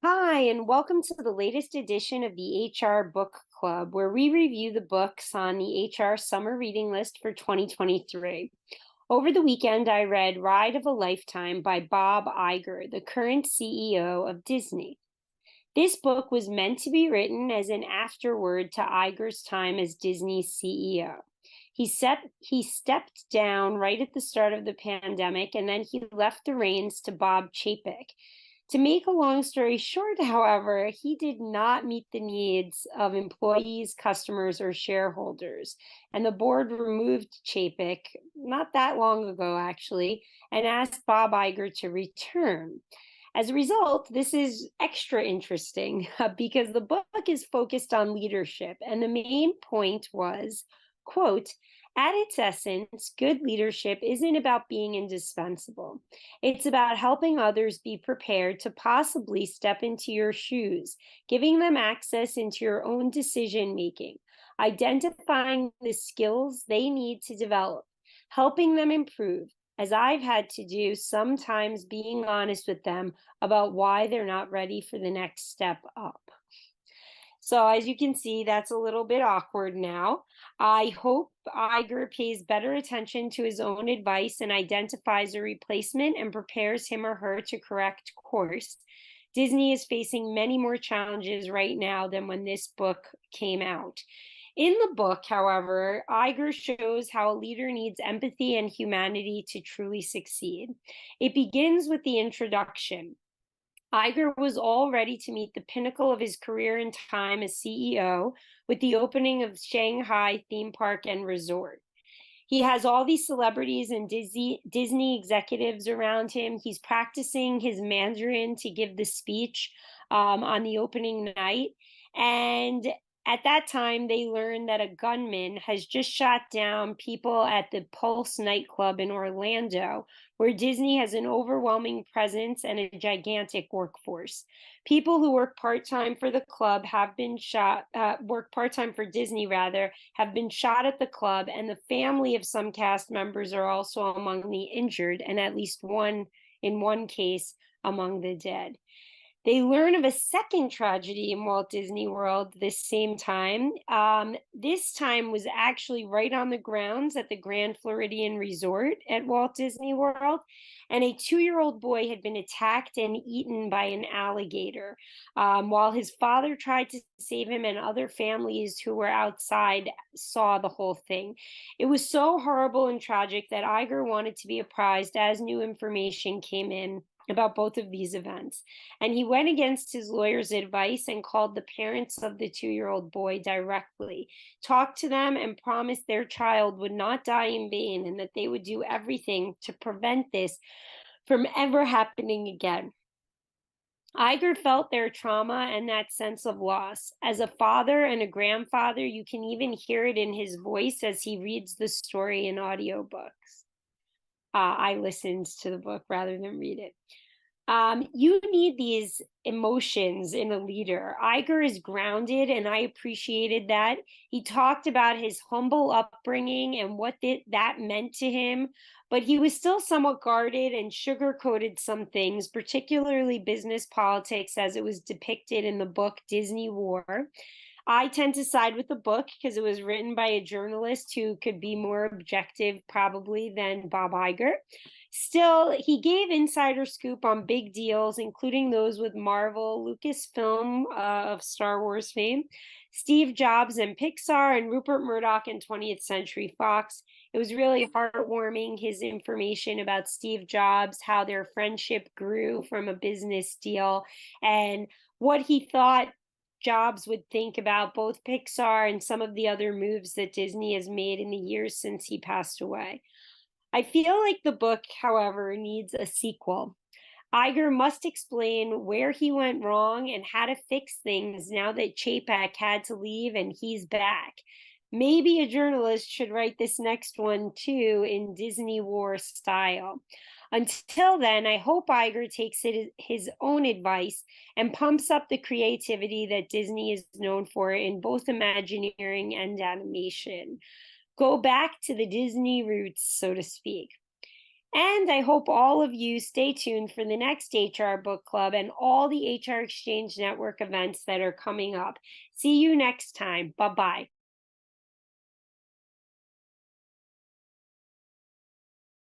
Hi, and welcome to the latest edition of the HR Book Club, where we review the books on the HR summer reading list for 2023. Over the weekend, I read Ride of a Lifetime by Bob Iger, the current CEO of Disney. This book was meant to be written as an afterword to Iger's time as Disney's CEO. He stepped down right at the start of the pandemic, and then he left the reins to Bob Chapek. To make a long story short, however, he did not meet the needs of employees, customers, or shareholders. And the board removed Chapek not that long ago, actually, and asked Bob Iger to return. As a result, this is extra interesting because the book is focused on leadership. And the main point was, quote, at its essence, good leadership isn't about being indispensable. It's about helping others be prepared to possibly step into your shoes, giving them access into your own decision making, identifying the skills they need to develop, helping them improve, as I've had to do, sometimes being honest with them about why they're not ready for the next step up. So as you can see, that's a little bit awkward now. I hope Iger pays better attention to his own advice and identifies a replacement and prepares him or her to correct course. Disney is facing many more challenges right now than when this book came out. In the book, however, Iger shows how a leader needs empathy and humanity to truly succeed. It begins with the introduction. Iger was all ready to meet the pinnacle of his career and time as CEO with the opening of Shanghai theme park and resort. He has all these celebrities and Disney executives around him. He's practicing his Mandarin to give the speech on the opening night. And at that time, they learn that a gunman has just shot down people at the Pulse nightclub in Orlando, where Disney has an overwhelming presence and a gigantic workforce. People who work part-time for the club have been shot, work part-time for Disney rather, have been shot at the club, and the family of some cast members are also among the injured, and at least one, in one case, among the dead. They learn of a second tragedy in Walt Disney World this same time. This time was actually right on the grounds at the Grand Floridian Resort at Walt Disney World. And a 2-year-old boy had been attacked and eaten by an alligator while his father tried to save him, and other families who were outside saw the whole thing. It was so horrible and tragic that Iger wanted to be apprised as new information came in about both of these events. And he went against his lawyer's advice and called the parents of the 2-year-old boy directly, talked to them, and promised their child would not die in vain and that they would do everything to prevent this from ever happening again. Iger felt their trauma and that sense of loss. As a father and a grandfather, you can even hear it in his voice as he reads the story in audiobooks. I listened to the book rather than read it. You need these emotions in a leader. Iger is grounded, and I appreciated that. He talked about his humble upbringing and what that meant to him, but he was still somewhat guarded and sugar-coated some things, particularly business politics as it was depicted in the book Disney War. I tend to side with the book because it was written by a journalist who could be more objective, probably, than Bob Iger. Still, he gave insider scoop on big deals, including those with Marvel, Lucasfilm of Star Wars fame, Steve Jobs and Pixar, and Rupert Murdoch and 20th Century Fox. It was really heartwarming, his information about Steve Jobs, how their friendship grew from a business deal, and what he thought Jobs would think about both Pixar and some of the other moves that Disney has made in the years since he passed away. I feel like the book, however, needs a sequel. Iger must explain where he went wrong and how to fix things now that Chapek had to leave and he's back. Maybe a journalist should write this next one too in Disney War style. Until then, I hope Iger takes his own advice and pumps up the creativity that Disney is known for in both Imagineering and animation. Go back to the Disney roots, so to speak. And I hope all of you stay tuned for the next HR Book Club and all the HR Exchange Network events that are coming up. See you next time. Bye bye.